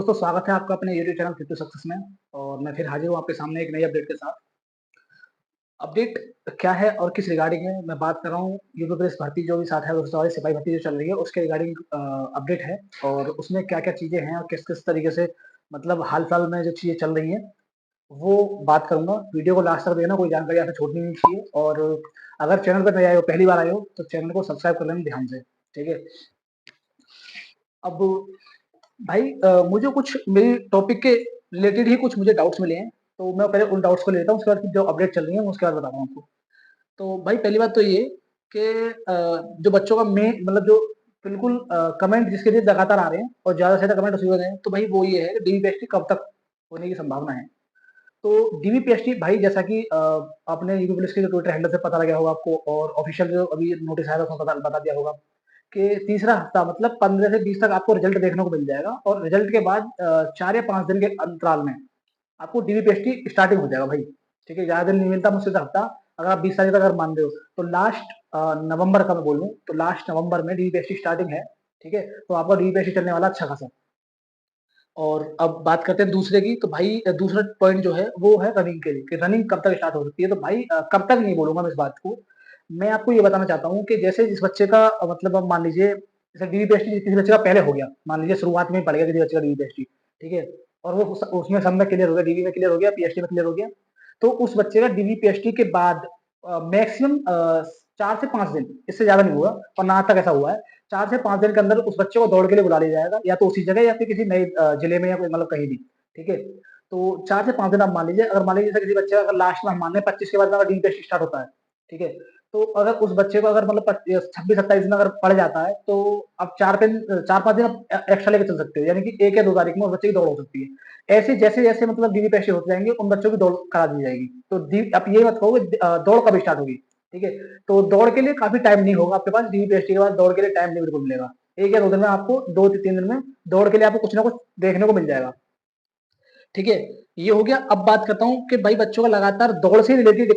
दोस्तों, स्वागत है आपका अपने YouTube channel fit to success में। और मैं फिर हाजिर हूँ आपके सामने एक नई अपडेट के साथ। अपडेट क्या है और किस रिगार्डिंग है, मैं बात कर रहा हूँ यूपी पुलिस भर्ती जो भी 60,000 सिपाही भर्ती जो चल रही है उसके रिगार्डिंग अपडेट है। और उसमें क्या क्या चीजें हैं और किस किस तरीके से मतलब हाल फिलहाल में जो चीजें चल रही हैं वो बात करूंगा। वीडियो को लास्ट तक देखना, कोई जानकारी आपको छोड़नी नहीं चाहिए। और अगर चैनल पर नए आए हो, पहली बार आए हो, तो चैनल को सब्सक्राइब कर लेना ध्यान से, ठीक है। अब भाई मुझे कुछ मेरी टॉपिक के रिलेटेड ही कुछ मुझे डाउट्स मिले हैं, तो मैं पहले उन डाउट्स को लेता हूँ, उसके बाद जो अपडेट चल रही है उसके बाद बताता हूँ आपको। तो भाई पहली बात तो ये कि जो बच्चों का मेन मतलब जो बिल्कुल कमेंट जिसके लिए लगातार आ रहे हैं और ज्यादा से ज्यादा कमेंट उसी वजह हैं, तो भाई वो ये है कि डीवीपीएसटी कब तक होने की संभावना है। तो डीवीपीएसटी भाई जैसा कि आपने यूपी पुलिस के जो ट्विटर हैंडल से पता लगा होगा आपको, और ऑफिशियल जो अभी नोटिस आया था उसमें बता दिया होगा कि तीसरा हफ्ता मतलब 15 से 20 तक आपको रिजल्ट देखने को मिल जाएगा। और रिजल्ट के बाद 4 या 5 दिन के अंतराल में आपको डीवीपीएसटी स्टार्टिंग हो जाएगा भाई, ठीक है। ज्यादा दिन नहीं मिलता मुझसे हफ्ता। अगर आप 20 तारीख तक अगर मान रहे हो तो लास्ट नवंबर का मैं बोलूँ तो लास्ट नवंबर में डीवीपीएसटी स्टार्टिंग है, ठीक है। तो आपका डीवीपीएसटी चलने वाला अच्छा खासा। और अब बात करते हैं दूसरे की, तो भाई दूसरा पॉइंट जो है वो है रनिंग के लिए कि रनिंग कब तक स्टार्ट हो सकती है। तो भाई कब तक नहीं बोलूंगा मैं इस बात को। मैं आपको ये बताना चाहता हूँ कि जैसे जिस बच्चे का मतलब अब मान लीजिए जैसे डीवीपीएसटी किसी बच्चे का पहले हो गया, मान लीजिए शुरुआत में ही पड़ गया किसी बच्चे का डीवीपीएसटी, ठीक है। और वो उसमें सब में क्लियर हो गया, डीवी में क्लियर हो गया, पीएसटी में क्लियर हो गया। तो उस बच्चे का डीवीपीएसटी के बाद मैक्सिमम 4 से 5 दिन, इससे ज्यादा नहीं हुआ। और ना तक ऐसा हुआ है 4 से 5 दिन के अंदर उस बच्चे को दौड़ के लिए बुला लिया जाएगा, या तो उसी जगह या फिर किसी नए जिले में या मतलब कहीं भी, ठीक है। तो 4 से 5 दिन आप मान लीजिए। अगर मान लीजिए जैसे किसी बच्चे का अगर लास्ट में हम मान लें 25 के बाद अगर डी टेस्ट स्टार्ट होता है, ठीक है। तो अगर उस बच्चे को अगर मतलब 26-27 दिन अगर पड़ जाता है तो आप 4-5 दिन आप एक्स्ट्रा लेके चल सकते हो, यानी कि 1 या 2 तारीख में उस बच्चे की दौड़ हो सकती है। ऐसे जैसे जैसे मतलब डीवीपीएससी होते जाएंगे उन बच्चों की दौड़ करा दी जाएगी। तो आप ये मत कहो कि दौड़ कब स्टार्ट होगी, ठीक है। तो दौड़ के लिए काफी टाइम नहीं होगा आपके पास, डीवीपीएसटी के बाद दौड़ के लिए टाइम नहीं बिल्कुल मिलेगा। 1 या 2 दिन में आपको 2 से 3 दिन में दौड़ के लिए आपको कुछ ना कुछ देखने को मिल जाएगा, ठीक है। ये हो गया। अब बात करता हूँ कि भाई बच्चों का लगातार दौड़ से रिलेटेड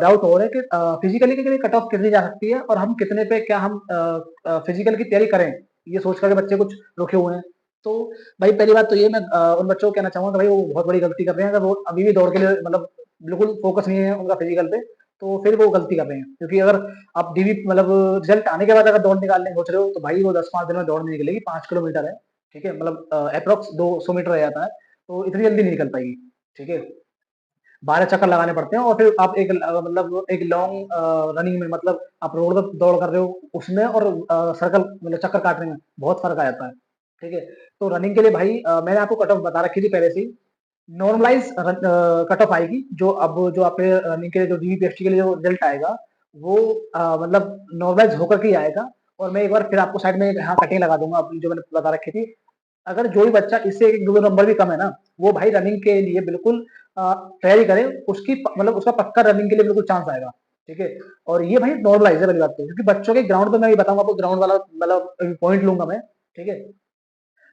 डाउट हो रहा है कि फिजिकली की कट ऑफ कितनी जा सकती है और हम कितने पे क्या हम फिजिकल की तैयारी करें, ये सोच करके बच्चे कुछ रुके हुए हैं। तो भाई पहली बात तो ये मैं उन बच्चों को कहना चाहूंगा कि भाई वो बहुत बड़ी गलती कर रहे हैं। अगर वो अभी भी दौड़ के लिए मतलब बिल्कुल फोकस नहीं है उनका फिजिकल पे, तो फिर वो गलती कर रहे हैं। क्योंकि अगर आप डीवी मतलब रिजल्ट आने के बाद अगर दौड़ निकालने सोच रहे हो तो भाई वो 10-5 दिन में दौड़ नहीं निकलेगी। 5 किलोमीटर है, ठीक है, मतलब अप्रोक्स 200 मीटर रह जाता है, तो इतनी जल्दी नहीं निकल पाएगी, ठीक है। 12 चक्कर लगाने पड़ते हैं और फिर आप एक मतलब एक लॉन्ग रनिंग में मतलब आप रोड पर दौड़ कर रहे हो उसमें और सर्कल मतलब चक्कर काटने में बहुत फर्क आ जाता है, ठीक है। तो रनिंग के लिए भाई मैंने आपको कट ऑफ बता रखी थी पहले से ही। नॉर्मलाइज कट ऑफ आएगी जो अब जो आपके रनिंग के लिए जो डीवीपीएसटी के लिए जो रिजल्ट आएगा वो मतलब नॉर्मलाइज होकर के ही आएगा। और मैं एक बार फिर आपको साइड में यहाँ कटिंग लगा दूंगा अपनी जो मैंने बता रखी थी। अगर जो भी बच्चा इससे 1-2 नंबर भी कम है ना, वो भाई रनिंग के लिए बिल्कुल तैयारी करे, उसकी मतलब उसका पक्का रनिंग के लिए बिल्कुल चांस आएगा, ठीक है। और ये भाई नॉर्मलाइज है पहली बात तो, क्योंकि बच्चों के ग्राउंड पे मैं ये बताऊंगा आपको, ग्राउंड वाला मतलब पॉइंट लूंगा मैं, ठीक है।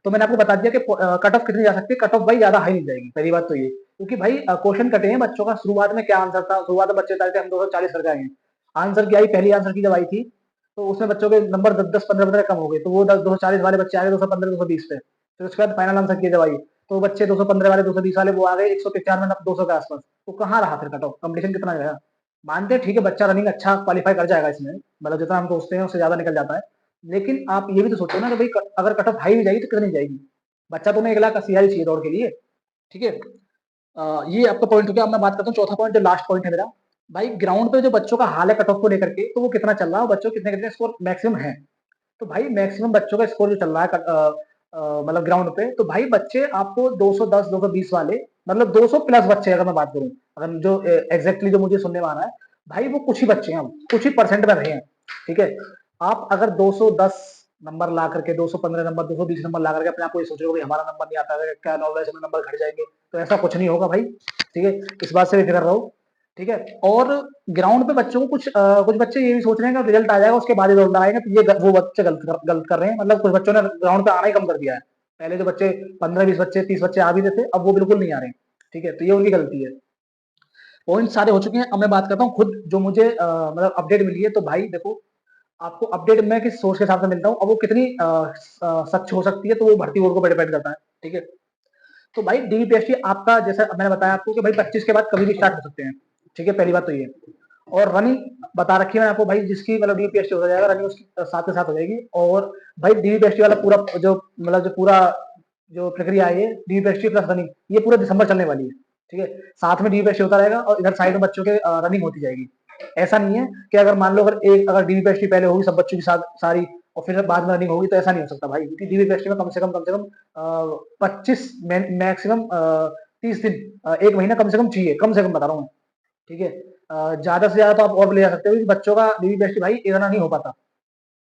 तो मैंने आपको बता दिया कि कट ऑफ कितनी जा सकती है। कट ऑफ भाई ज्यादा हाई नहीं जाएगी, पहली बात तो ये, क्योंकि भाई क्वेश्चन कटे हैं बच्चों का। शुरुआत में क्या आंसर था, शुरुआत में बच्चे बताए थे हम 240 करके आएंगे। आंसर की आई, पहली आंसर की जब आई थी तो उसमें बच्चों के नंबर 10-10-15 कम हो गए, तो वो 240 वाले बच्चे आ गए 215-220 पे। फिर उसके बाद फाइनल आंसर की जब आई तो बच्चे 215 वाले 220 वाले वो आ गए 195 200 के आसपास। तो कहाँ रहा फिर कट ऑफ, कंपटीशन कितना गया। मानते हैं ठीक है बच्चा रनिंग अच्छा क्वालिफाई कर जाएगा इसमें, मतलब जितना हम सोचते हैं उससे ज्यादा निकल जाता है। लेकिन आप ये भी तो सोचो ना कि भाई अगर कट ऑफ हाई भी जाएगी तो कितनी जाएगी। बच्चा तुम्हें 1 लाख 80 हजार ही चाहिए दौड़ के लिए, ठीक है। ये आपका पॉइंट हो गया। अब मैं बात करता हूँ चौथा पॉइंट जो लास्ट पॉइंट है मेरा। भाई ग्राउंड पे जो बच्चों का हाल है कट ऑफ को लेकर के, तो वो कितना चल रहा है, बच्चों कितने कितने स्कोर मैक्सिमम है। तो भाई मैक्सिमम बच्चों का स्कोर जो चल रहा है मतलब ग्राउंड पे, तो भाई बच्चे आपको 210 220 वाले मतलब 200 प्लस बच्चे अगर मैं बात करूं, अगर जो एग्जैक्टली जो मुझे सुनने में आ रहा है, भाई वो कुछ ही बच्चे हैं, कुछ ही परसेंट में रहे हैं, ठीक है। आप अगर 210 नंबर ला करके 215 नंबर 220 नंबर ला करके अपने आप को ये सोच रहे हो कि हमारा नंबर नहीं आता है, क्या नॉलेज में नंबर घट जाएंगे, तो ऐसा कुछ नहीं होगा भाई, ठीक है। इस बात से भी फिक्र रहो, ठीक है। और ग्राउंड पे बच्चों को कुछ बच्चे ये भी सोच रहे हैं कि रिजल्ट आ जाएगा उसके बाद ही दौड़ लगाएंगे, तो ये वो बच्चे गलत कर रहे हैं। मतलब कुछ बच्चों ने ग्राउंड पे आना ही कम कर दिया है। पहले जो बच्चे 15-20 बच्चे 30 बच्चे आ भी रहे थे, अब वो बिल्कुल नहीं आ रहे हैं, ठीक है। तो ये उनकी गलती है। पॉइंट सारे हो चुके हैं। अब मैं बात करता हूँ खुद जो मुझे मतलब अपडेट मिली है। तो भाई देखो, आपको अपडेट मैं किस सोर्स के हिसाब से मिलता हूँ, अब वो कितनी सच हो सकती है तो वो भर्ती बोर्ड को डिपेंड करता है, ठीक है। तो भाई डीवीपीएसटी आपका जैसा मैंने बताया आपको कि भाई 25 के बाद कभी भी स्टार्ट हो सकते हैं, ठीक है, पहली बात तो ये। और रनिंग बता रखी है मैंने आपको भाई, जिसकी मतलब डीवीपीएसटी हो जाएगा रनिंग उसकी साथ के साथ हो जाएगी। और भाई डीवीपीएसटी वाला पूरा जो मतलब जो पूरा जो प्रक्रिया है ये डीवीपीएसटी प्लस रनिंग, ये पूरा दिसंबर चलने वाली है, ठीक है। साथ में डीवीपीएसटी होता रहेगा और इधर साइड में बच्चों के रनिंग होती जाएगी। ऐसा नहीं है कि अगर मान लो अगर डीवीपीएसटी पहले होगी सब बच्चों के साथ सारी और फिर बाद में रनिंग होगी, तो ऐसा नहीं हो सकता भाई, क्योंकि डीवीपीएसटी में कम से कम 25 मैक्सिमम 30 दिन, 1 महीना कम से कम चाहिए, कम से कम बता रहा हूँ मैं, ठीक है। ज्यादा से ज्यादा तो आप और ले जा सकते हो, क्योंकि बच्चों का डीवीपीएसटी भाई इतना नहीं हो पाता,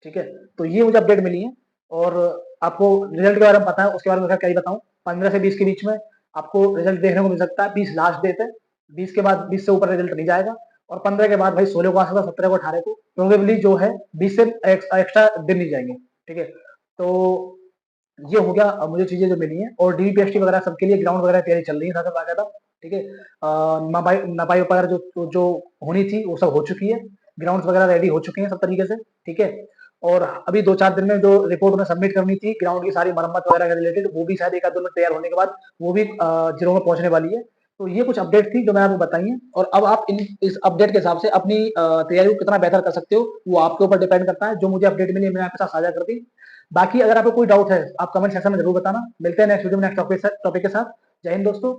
ठीक है। तो ये मुझे अपडेट मिली है। और आपको रिजल्ट के बारे में पता है, उसके बारे में क्या ही बताऊं। 15 से 20 के बीच में आपको रिजल्ट देखने को मिल सकता है। 20 लास्ट डेट है, 20 के बाद 20 से ऊपर रिजल्ट नहीं जाएगा। और 15 के बाद भाई 16 को आ सकता है, 17 को, 18 को प्रोबेबली जो है 20 से एक्स्ट्रा दिन नहीं जाएंगे, ठीक है। तो ये हो गया मुझे चीजें जो मिली हैं। और डीपीएसटी वगैरह सबके लिए ग्राउंड वगैरह तैयारी चल रही है साथ बाकायदा, ठीक है। नपाई नपाई वगैरह जो होनी थी वो सब हो चुकी है, ग्राउंड वगैरह रेडी हो चुके हैं सब तरीके से, ठीक है। और अभी 2-4 दिन में जो रिपोर्ट उन्हें सबमिट करनी थी ग्राउंड की सारी मरम्मत वगैरह के रिलेटेड, वो भी शायद 1-2 दिन तैयार होने के बाद वो भी जिलों में पहुंचने वाली है। तो ये कुछ अपडेट थी जो मैं आपको बताई है। और अब आप इस अपडेट के हिसाब से अपनी तैयारी को कितना बेहतर कर सकते हो वो आपके ऊपर डिपेंड करता है। जो मुझे अपडेट मिली मैंने आपके साथ साझा कर दी। बाकी अगर आपको कोई डाउट है आप कमेंट सेक्शन में जरूर बताना। मिलते हैं नेक्स्ट वीडियो में नेक्स्ट टॉपिक के साथ। जय हिंद दोस्तों।